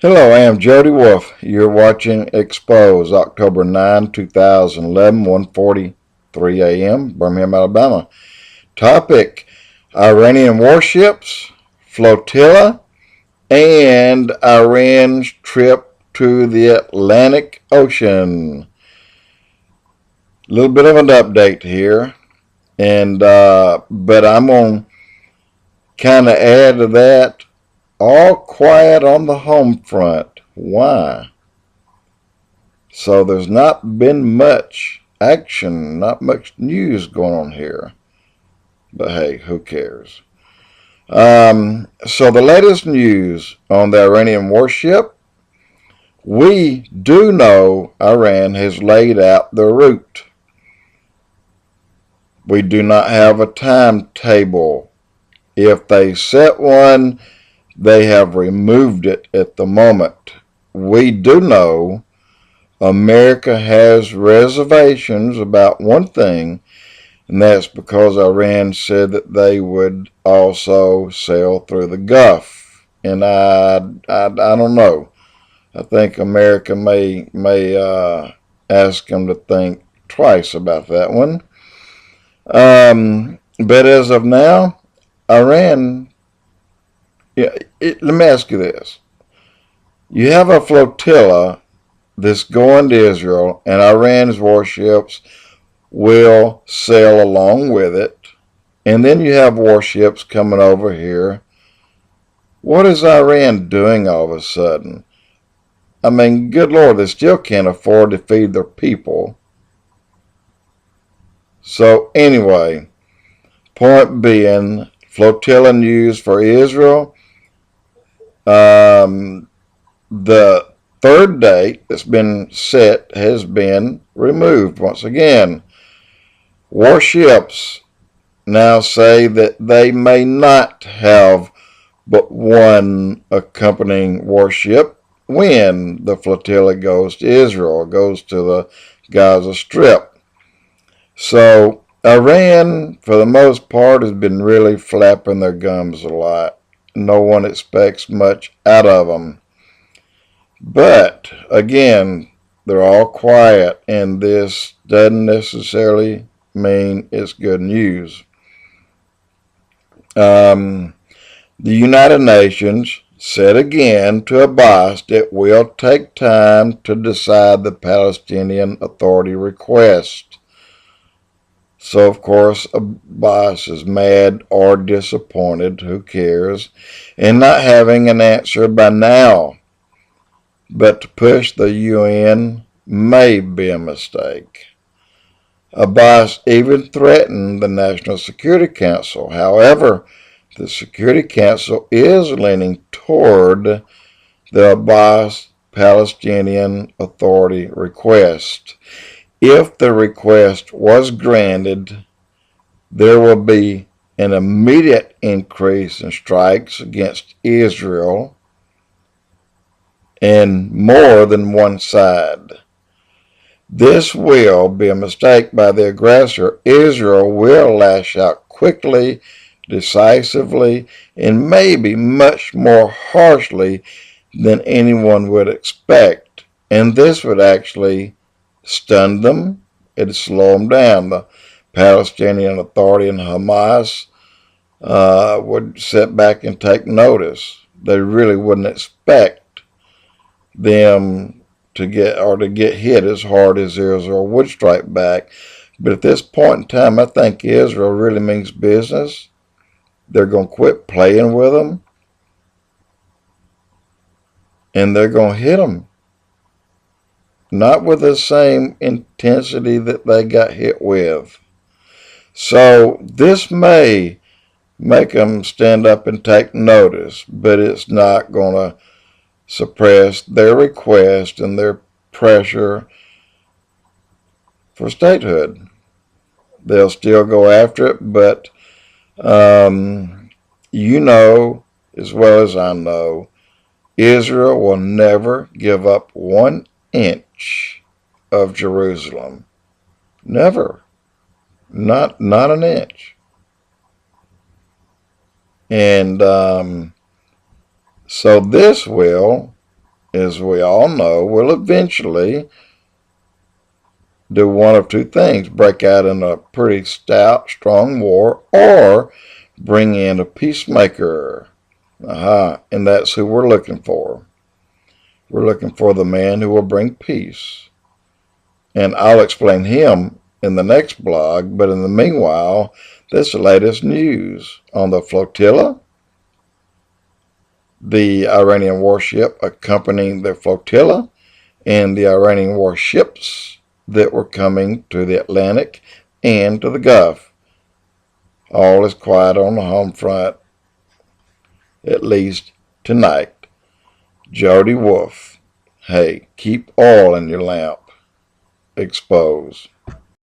Hello, I am Jody Wolf. You're watching EXPOZ, October 9, 2011, 1:43 a.m., Birmingham, Alabama. Topic: Iranian warships, Flotilla, and Iran's trip to the Atlantic Ocean. A little bit of an update here, but I'm going to kind of add to that. All quiet on the home front. Why? So there's not been much action, not much news going on here. But hey, who cares? So the latest news on the Iranian warship, we do know Iran has laid out the route. We do not have a timetable. If they set one, they have removed it at the moment. We do know America has reservations about one thing, and that's because Iran said that they would also sail through the Gulf. And I don't know. I think America may ask them to think twice about that one. But as of now, Iran. Let me ask you this: you have a flotilla that's going to Israel, and Iran's warships will sail along with it. And then you have warships coming over here. What is Iran doing all of a sudden? I mean, good Lord, they still can't afford to feed their people. So anyway, point being, flotilla news for Israel. The third date that's been set has been removed once again. Warships now say that they may not have but one accompanying warship when the flotilla goes to Israel, goes to the Gaza Strip. So Iran, for the most part, has been really flapping their gums a lot. No one expects much out of them. But again, they're all quiet, and this doesn't necessarily mean it's good news. The United Nations said again to Abbas it will take time to decide the Palestinian Authority request. So, of course, Abbas is mad or disappointed, who cares, in not having an answer by now. But to push the UN may be a mistake. Abbas even threatened the National Security Council. However, the Security Council is leaning toward the Abbas Palestinian Authority request. If the request was granted, there will be an immediate increase in strikes against Israel, and more than one side. This will be a mistake by the aggressor. Israel will lash out quickly, decisively, and maybe much more harshly than anyone would expect. And this would actually stun them. It'd slow them down. The Palestinian Authority and Hamas would sit back and take notice. They really wouldn't expect them to get hit as hard as Israel would strike back. But at this point in time, I think Israel really means business. They're going to quit playing with them, and they're going to hit them. Not with the same intensity that they got hit with. So this may make them stand up and take notice, but it's not going to suppress their request and their pressure for statehood. They'll still go after it, but you know as well as I know, Israel will never give up 1 inch of Jerusalem. Never. Not an inch. And so this will as we all know, will eventually do one of two things: break out in a pretty stout, strong war, or bring in a peacemaker. And that's who we're looking for. We're looking for the man who will bring peace. And I'll explain him in the next blog, but in the meanwhile, this latest news on the Flotilla, the Iranian warship accompanying the flotilla, and the Iranian warships that were coming to the Atlantic and to the Gulf. All is quiet on the home front, at least tonight. Jody Wolf, hey, keep oil in your lamp. EXPOZ.